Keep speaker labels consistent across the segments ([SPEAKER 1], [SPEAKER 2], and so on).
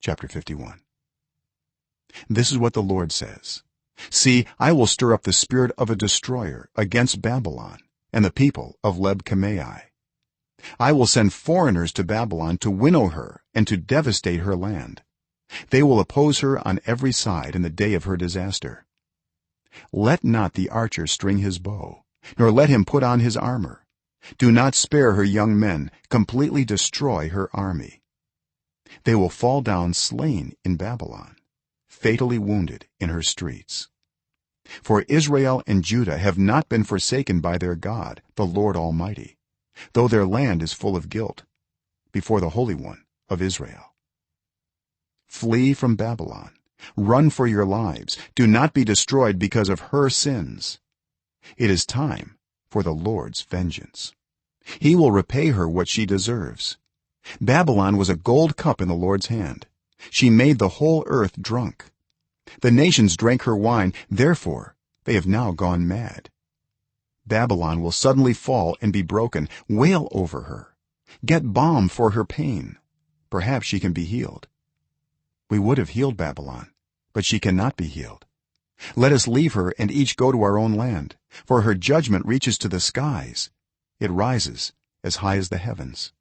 [SPEAKER 1] chapter 51. This is what the Lord says: see, I will stir up the spirit of a destroyer against Babylon and the people of Libnah. I will send foreigners to Babylon to winnow her and to devastate her land. They will oppose her on every side in the day of her disaster. Let not the archer string his bow, nor let him put on his armor. Do not spare her young men, completely destroy her army. They will fall down slain in Babylon, fatally wounded in her streets. For Israel and Judah have not been forsaken by their God, the Lord Almighty, though their land is full of guilt before the Holy One of Israel. Flee from Babylon, run for your lives, do not be destroyed because of her sins. It is time for the Lord's vengeance. He will repay her what she deserves. Babylon was a gold cup in the Lord's hand. She made the whole earth drunk. The nations drank her wine, therefore they have now gone mad. Babylon will suddenly fall and be broken. Wail over her, get balm for her pain. Perhaps she can be healed. We would have healed Babylon, but she cannot be healed. Let us leave her and each go to our own land, for her judgment reaches to the skies. It rises as high as the heavens.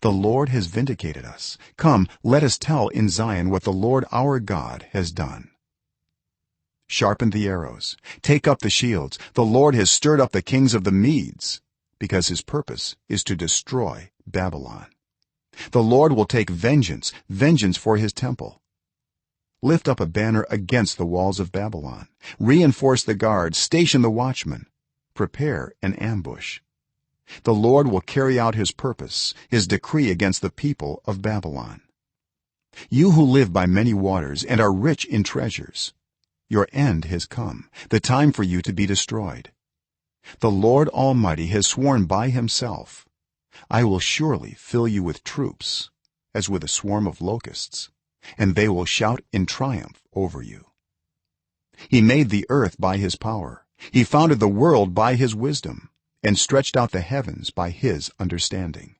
[SPEAKER 1] The Lord has vindicated us. Come, let us tell in Zion what the Lord our God has done. Sharpen the arrows, take up the shields. The Lord has stirred up the kings of the Medes, because his purpose is to destroy Babylon. The Lord will take vengeance for his temple. Lift up a banner against the walls of Babylon. Reinforce the guards, station the watchmen. Prepare an ambush. The Lord will carry out his purpose, his decree against the people of Babylon. You who live by many waters and are rich in treasures, your end has come, the time for you to be destroyed. The Lord Almighty has sworn by himself, I will surely fill you with troops as with a swarm of locusts, and they will shout in triumph over you. He made the earth by his power. He founded the world by his wisdom, and stretched out the heavens by his understanding.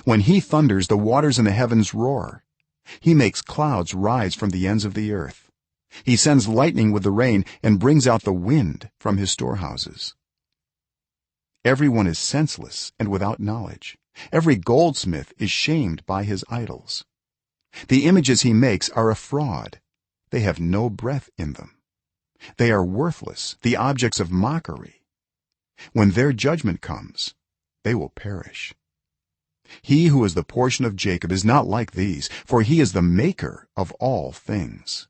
[SPEAKER 1] When he thunders, the waters in the heavens roar. He makes clouds rise from the ends of the earth. He sends lightning with the rain and brings out the wind from his storehouses. Everyone is senseless and without knowledge. Every goldsmith is shamed by his idols. The images he makes are a fraud. They have no breath in them. They are worthless, the objects of mockery. When their judgment comes, they will perish. He who is the portion of Jacob is not like these, for he is the maker of all things,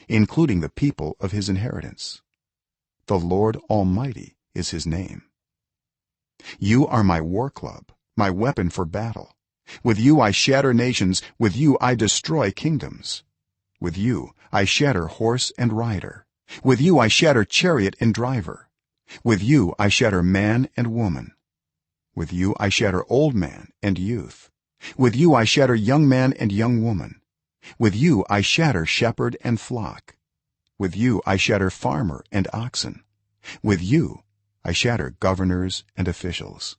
[SPEAKER 1] including the people of his inheritance. The Lord Almighty is his name. You are my war club, my weapon for battle. With you I shatter nations, with you I destroy kingdoms. With you I shatter horse and rider. With you I shatter chariot and driver. With you I shatter man and woman. With you I shatter old man and youth. With you I shatter young man and young woman. With you I shatter shepherd and flock. With you I shatter farmer and oxen. With you I shatter governors and officials.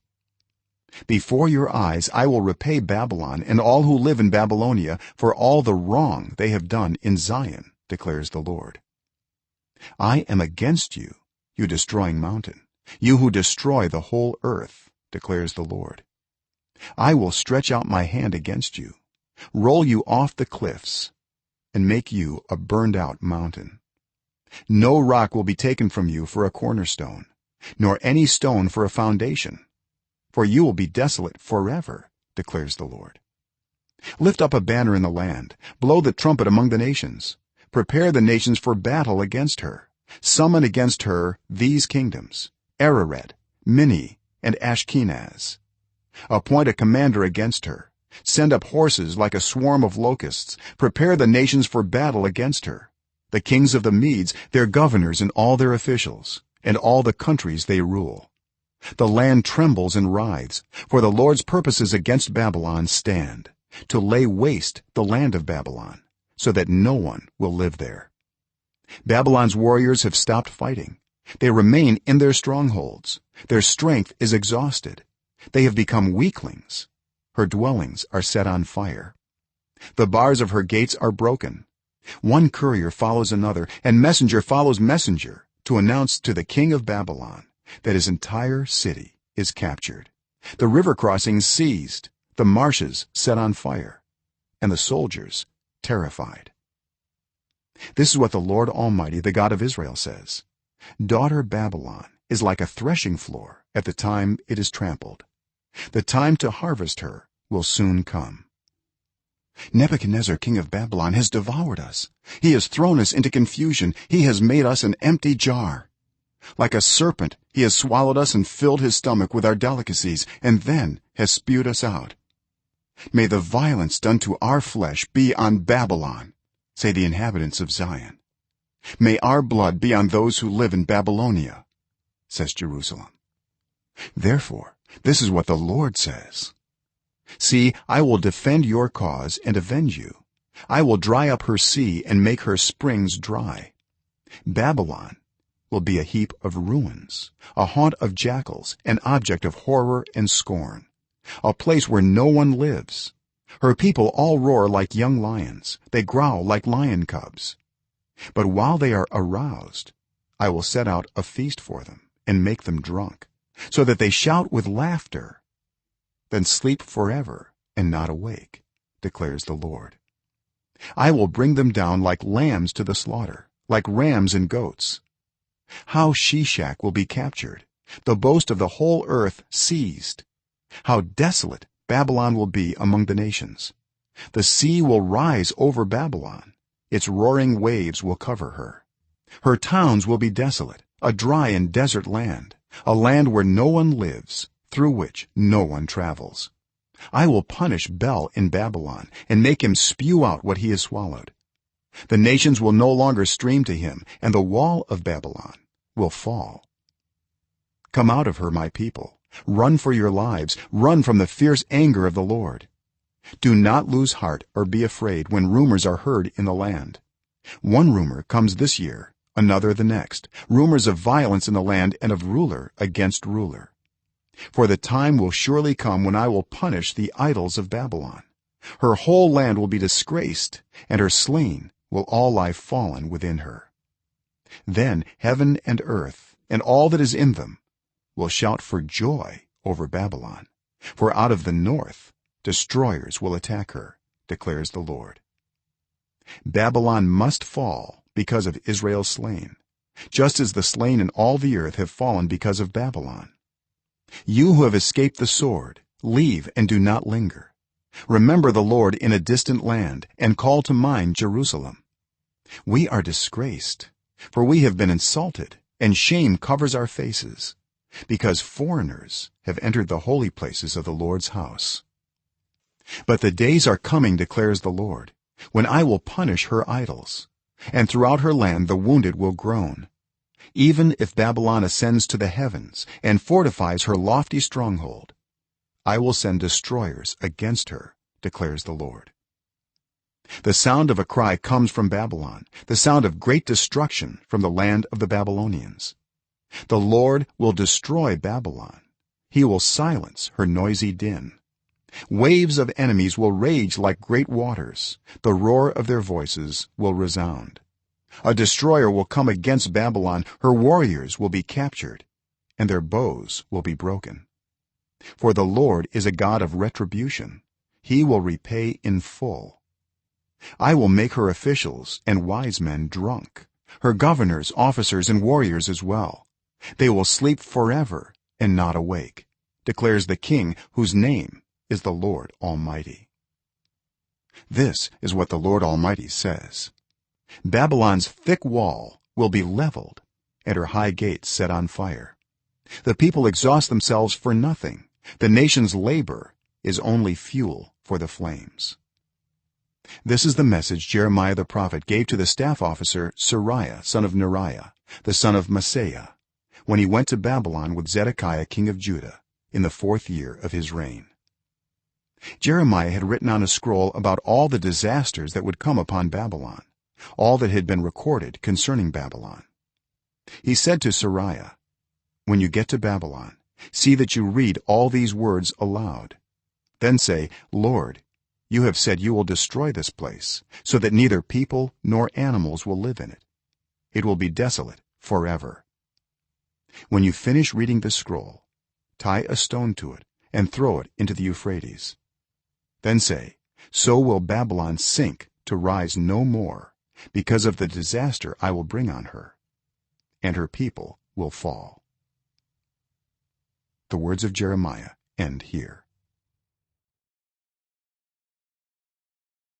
[SPEAKER 1] Before your eyes I will repay Babylon and all who live in Babylonia for all the wrong they have done in Zion, declares the Lord. I am against you, you destroying mountain, you who destroy the whole earth, declares the Lord. I will stretch out my hand against you, roll you off the cliffs, and make you a burned out mountain. No rock will be taken from you for a cornerstone, nor any stone for a foundation, for you will be desolate forever, declares the Lord. Lift up a banner in the land, blow the trumpet among the nations. Prepare the nations for battle against her. Summon against her these kingdoms: Ararat, Minni, and Ashkenaz. Appoint a commander against her. Send up horses like a swarm of locusts. Prepare the nations for battle against her: the kings of the Medes, their governors and all their officials, and all the countries they rule. The land trembles and writhes, for the Lord's purposes against Babylon stand, to lay waste the land of Babylon, so that no one will live there. Babylon's warriors have stopped fighting. They remain in their strongholds. Their strength is exhausted. They have become weaklings. Her dwellings are set on fire. the bars of her gates are broken. One courier follows another, and messenger follows messenger, to announce to the king of Babylon that his entire city is captured, the river crossings seized, the marshes set on fire, and the soldiers terrified. This is what the Lord Almighty, the God of Israel, says: Daughter Babylon is like a threshing floor at the time it is trampled. The time to harvest her will soon come. Nebuchadnezzar, king of Babylon, has devoured us. He has thrown us into confusion. He has made us an empty jar. Like a serpent, he has swallowed us and filled his stomach with our delicacies, and then has spewed us out. May the violence done to our flesh be on Babylon, say the inhabitants of Zion. May our blood be on those who live in Babylonia, says Jerusalem. Therefore, this is what the Lord says: See, I will defend your cause and avenge you. I will dry up her sea and make her springs dry. Babylon will be a heap of ruins, a haunt of jackals, an object of horror and scorn, a place where no one lives. Her people all roar like young lions, they growl like lion cubs. But while they are aroused, I will set out a feast for them and make them drunk, so that they shout with laughter, then sleep forever and not awake, declares the Lord. I will bring them down like lambs to the slaughter, like rams and goats. How Shishak will be captured, the boast of the whole earth seized. How desolate Babylon will be among the nations. The sea will rise over Babylon, its roaring waves will cover her. Her towns will be desolate, a dry and desert land, a land where no one lives, through which no one travels. I will punish Bel in Babylon and make him spew out what he has swallowed. The nations will no longer stream to him, and the wall of Babylon will fall. Come out of her, my people. Run for your lives. Run from the fierce anger of the Lord. Do not lose heart or be afraid when rumors are heard in the land. One rumor comes this year, another the next, rumors of violence in the land and of ruler against ruler. For the time will surely come when I will punish the idols of Babylon. Her whole land will be disgraced, and her slain will all lie fallen within her. Then heaven and earth and all that is in them will shout for joy over Babylon, for out of the north destroyers will attack her, declares the Lord. Babylon must fall because of Israel's slain, just as the slain in all the earth have fallen because of Babylon. You who have escaped the sword, leave and do not linger. Remember the Lord in a distant land and call to mind Jerusalem. We are disgraced, for we have been insulted, and shame covers our faces, because foreigners have entered the holy places of the Lord's house. But the days are coming, declares the Lord, when I will punish her idols, and throughout her land the wounded will groan. Even if Babylon ascends to the heavens and fortifies her lofty stronghold, I will send destroyers against her, declares the Lord. The sound of a cry comes from Babylon, the sound of great destruction from the land of the Babylonians. The Lord will destroy Babylon. He will silence her noisy din. Waves of enemies will rage like great waters. The roar of their voices will resound. A destroyer will come against Babylon. Her warriors will be captured, and their bows will be broken. For the Lord is a God of retribution. He will repay in full. I will make her officials and wise men drunk, her governors, officers, and warriors as well. They will sleep forever and not awake, declares the King, whose name is the Lord Almighty. This is what the Lord Almighty says: Babylon's thick wall will be leveled and her high gates set on fire. The people exhaust themselves for nothing. The nation's labor is only fuel for the flames. This is the message Jeremiah the prophet gave to the staff officer Seraiah, son of Neriah, the son of Maaseiah, when he went to Babylon with Zedekiah, king of Judah, in the 4th year of his reign. Jeremiah had written on a scroll about all the disasters that would come upon Babylon, all that had been recorded concerning Babylon. He said to Seraiah, "When you get to Babylon, see that you read all these words aloud. Then say, 'Lord, you have said you will destroy this place so that neither people nor animals will live in it. It will be desolate forever. When you finish reading the scroll, tie a stone to it and throw it into the Euphrates. Then say, so will Babylon sink to rise no more, because of the disaster I will bring on her, and her people will fall. The words of Jeremiah end here.